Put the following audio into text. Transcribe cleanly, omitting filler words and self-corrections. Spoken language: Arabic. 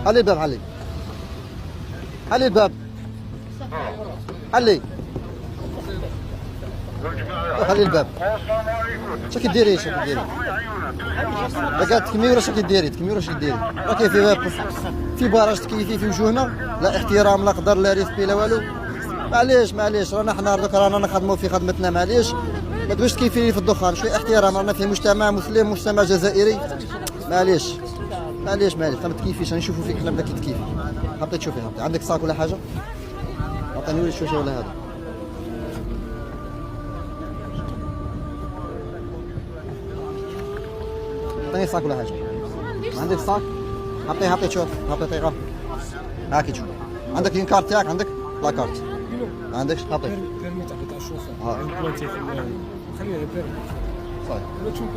علي الباب، علي الباب، علي خلي الباب. اش كديري اش كديري؟ قاعد تكمي ولا اش كديري؟ تكمي ولا اش كديري؟ راه كاين في باراج تكيفي في وجوهنا، لا احترام لا قدر لا ريسبي لا والو. معليش رانا حنا دوك رانا نخدموا في خدمتنا، معليش ما تبغيش تكيفيني في الدخان، شويه احترام، رانا في مجتمع مسلم مجتمع جزائري. معليش ما تكيفيش، نشوفوا فيك حنا بدا كيتكيفي. هبطي تشوفي، هبطي عندك صاك ولا حاجه؟ عطيني ولا الشوشه ولا هذا. عطيني صاك ولا حاجه. ما عندك صاك؟ هبطي تشوف، هبطي طيقه هاكي تشوف. عندك الكارت تاعك؟ عندك لا كارت ما عندكش؟ هبطي بيرمي تاع الشوفه خلينا بيرمي صحيح. ولا تشوف